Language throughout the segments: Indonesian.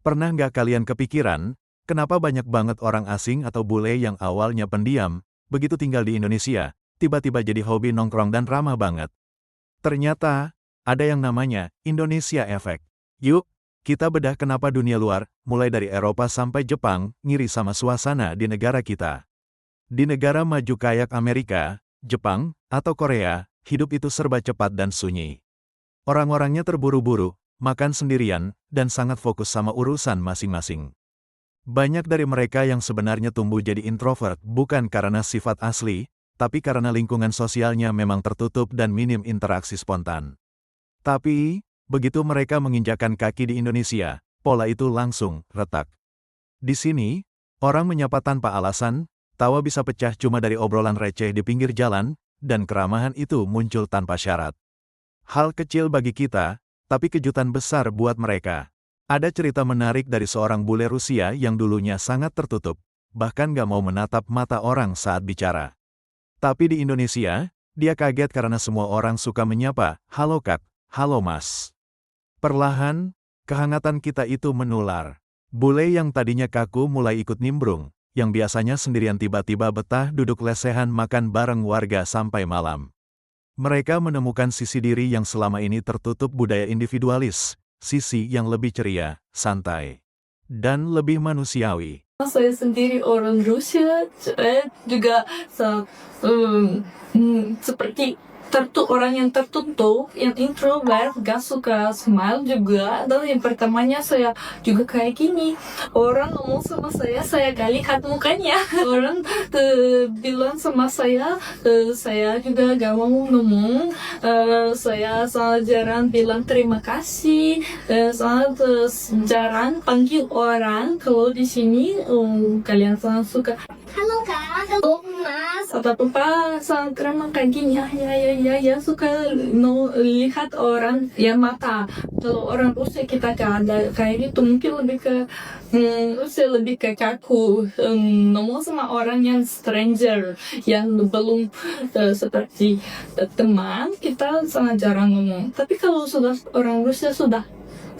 Pernah nggak kalian kepikiran, kenapa banyak banget orang asing atau bule yang awalnya pendiam, begitu tinggal di Indonesia, tiba-tiba jadi hobi nongkrong dan ramah banget? Ternyata, ada yang namanya Indonesia Effect. Yuk, kita bedah kenapa dunia luar, mulai dari Eropa sampai Jepang, ngiri sama suasana di negara kita. Di negara maju kayak Amerika, Jepang, atau Korea, hidup itu serba cepat dan sunyi. Orang-orangnya terburu-buru, makan sendirian, dan sangat fokus sama urusan masing-masing. Banyak dari mereka yang sebenarnya tumbuh jadi introvert bukan karena sifat asli, tapi karena lingkungan sosialnya memang tertutup dan minim interaksi spontan. Tapi, begitu mereka menginjakan kaki di Indonesia, pola itu langsung retak. Di sini, orang menyapa tanpa alasan, tawa bisa pecah cuma dari obrolan receh di pinggir jalan, dan keramahan itu muncul tanpa syarat. Hal kecil bagi kita, tapi kejutan besar buat mereka. Ada cerita menarik dari seorang bule Rusia yang dulunya sangat tertutup, bahkan gak mau menatap mata orang saat bicara. Tapi di Indonesia, dia kaget karena semua orang suka menyapa, "Halo Kak, halo Mas." Perlahan, kehangatan kita itu menular. Bule yang tadinya kaku mulai ikut nimbrung, yang biasanya sendirian tiba-tiba betah duduk lesehan makan bareng warga sampai malam. Mereka menemukan sisi diri yang selama ini tertutup budaya individualis, sisi yang lebih ceria, santai, dan lebih manusiawi. Saya sendiri orang Rusia, juga seperti orang yang tertutup, yang introvert, gak suka smile juga. Dan yang pertamanya saya juga kayak gini, orang ngomong sama saya gak lihat mukanya. Orang bilang sama saya juga gak mau ngomong. Saya sangat jarang bilang terima kasih, sangat jarang panggil orang. Kalau di sini kalian sangat suka, "Halo Kak, halo Mas," atau apa, sangat ramah kayak gini. Ya, suka lihat orang ya mata. Kalau orang Rusia kita gak ada kayak gitu, mungkin lebih ke Rusia lebih ke kaku, ngomong sama orang yang stranger, yang belum seperti teman, kita sangat jarang ngomong. Tapi kalau sudah orang Rusia sudah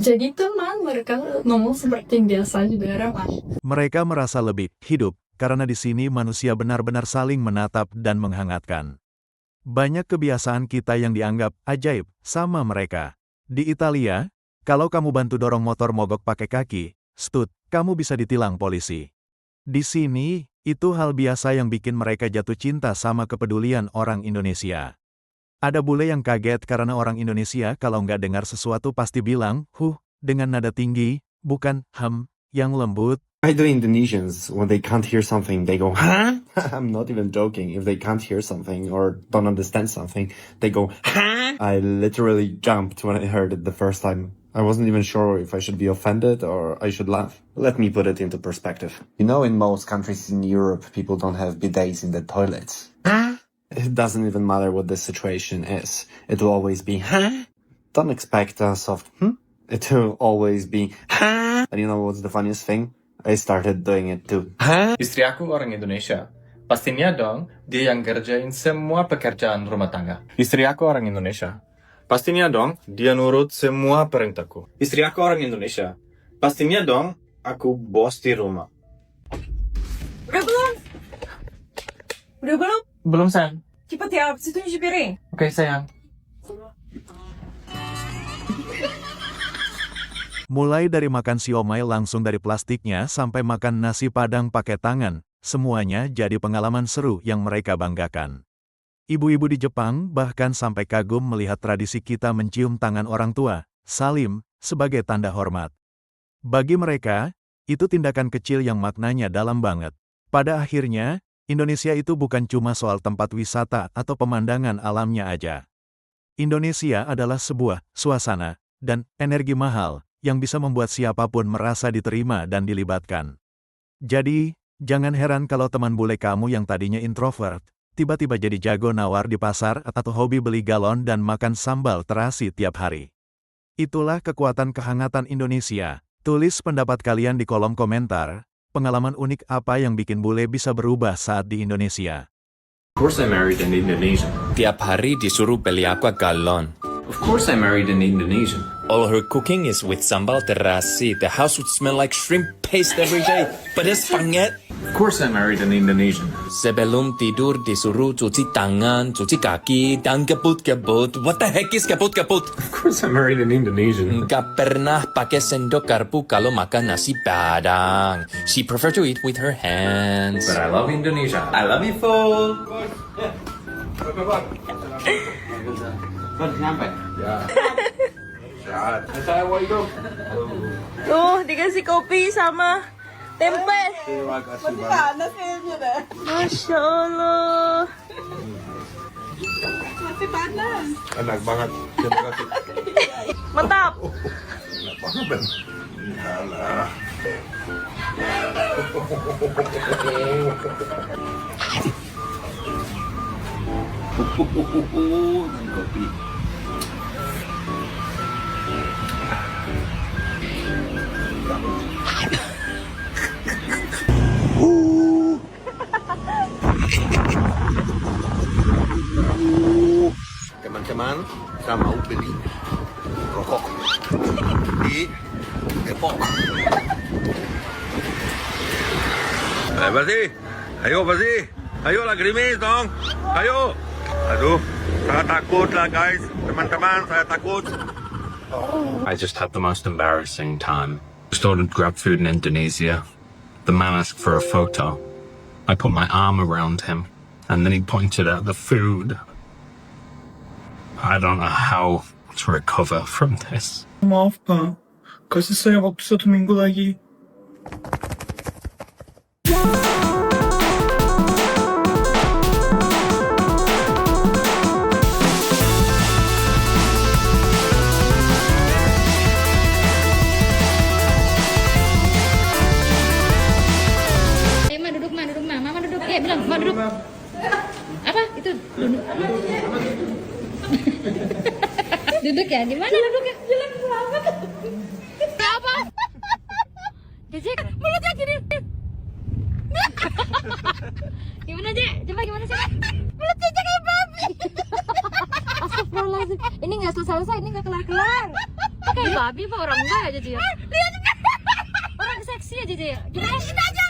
jadi teman, mereka ngomong seperti biasa juga ramah. Mereka merasa lebih hidup, karena di sini manusia benar-benar saling menatap dan menghangatkan. Banyak kebiasaan kita yang dianggap ajaib sama mereka. Di Italia, kalau kamu bantu dorong motor mogok pakai kaki, kamu bisa ditilang polisi. Di sini, itu hal biasa yang bikin mereka jatuh cinta sama kepedulian orang Indonesia. Ada bule yang kaget karena orang Indonesia kalau nggak dengar sesuatu pasti bilang, dengan nada tinggi, bukan yang lembut. I do Indonesians, when they can't hear something, they go, "Huh?" I'm not even joking. If they can't hear something or don't understand something, they go, "Huh?" I literally jumped when I heard it the first time. I wasn't even sure if I should be offended or I should laugh. Let me put it into perspective. You know, in most countries in Europe, people don't have bidets in the toilets. Huh? It doesn't even matter what the situation is. It will always be, "Huh?" Don't expect a soft, It will always be, "Huh?" And you know what's the funniest thing? I started doing it too. Huh? Istri aku orang Indonesia. Pastinya dong, dia yang kerjain semua pekerjaan rumah tangga. Istri aku orang Indonesia. Pastinya dong, dia nurut semua perintahku. Istri aku orang Indonesia. Pastinya dong, aku bos di rumah. Udah belum? Udah belum? Belum, sayang. Cepat ya, abis itu nyuci piring. Oke, sayang. Mulai dari makan siomay langsung dari plastiknya sampai makan nasi padang pakai tangan, semuanya jadi pengalaman seru yang mereka banggakan. Ibu-ibu di Jepang bahkan sampai kagum melihat tradisi kita mencium tangan orang tua, salim, sebagai tanda hormat. Bagi mereka, itu tindakan kecil yang maknanya dalam banget. Pada akhirnya, Indonesia itu bukan cuma soal tempat wisata atau pemandangan alamnya aja. Indonesia adalah sebuah suasana dan energi mahal yang bisa membuat siapapun merasa diterima dan dilibatkan. Jadi, jangan heran kalau teman bule kamu yang tadinya introvert, tiba-tiba jadi jago nawar di pasar atau hobi beli galon dan makan sambal terasi tiap hari. Itulah kekuatan kehangatan Indonesia. Tulis pendapat kalian di kolom komentar, pengalaman unik apa yang bikin bule bisa berubah saat di Indonesia. Of course I married an Indonesian. Tiap hari disuruh beli aqua galon. Of course I married an Indonesian. All her cooking is with sambal terasi. The house would smell like shrimp paste every day. Pedas banget. Of course I married an Indonesian. Sebelum tidur disuruh cuci tangan, cuci kaki, dan kebut-kebut. What the heck is kebut-kebut? Of course I married an Indonesian. Nggak pernah pakai sendok garpu kalau makan nasi padang. She prefer to eat with her hands. But I love Indonesia. I love you, full. Tuh, dikasih kopi sama tempe. Masih panas kayaknya dah. Masya Allah. Masih panas. Enak banget. Terima kasih. Mantap. Teman-teman, saya mau beli rokok di Depok. Basi, ayo Basi, ayo lah gerimis dong, ayo. Aduh, saya takut lah guys, teman-teman, saya takut. I just had the most embarrassing time. Just ordered grab food in Indonesia. The man asked for a photo. I put my arm around him, and then he pointed at the food. I don't know how to recover from this. Maaf Pak, kasih saya waktu 1 minggu lagi. Duduk ma, mama duduk, bilang, ma duduk. Apa itu? Duduk. Duduk ya, di mana duduknya? Jelek banget. Apa? Jejek, mulutnya gini. Gimana Jek? Coba gimana sih? Mulutnya kayak babi. Astagfirullahaladzim. Ini nggak selesai, ini nggak kelar-kelar. Kayak babi apa orang enggak ya Jejek? Lihat. Orang seksi ya Jejek. Gimana? Ini aja.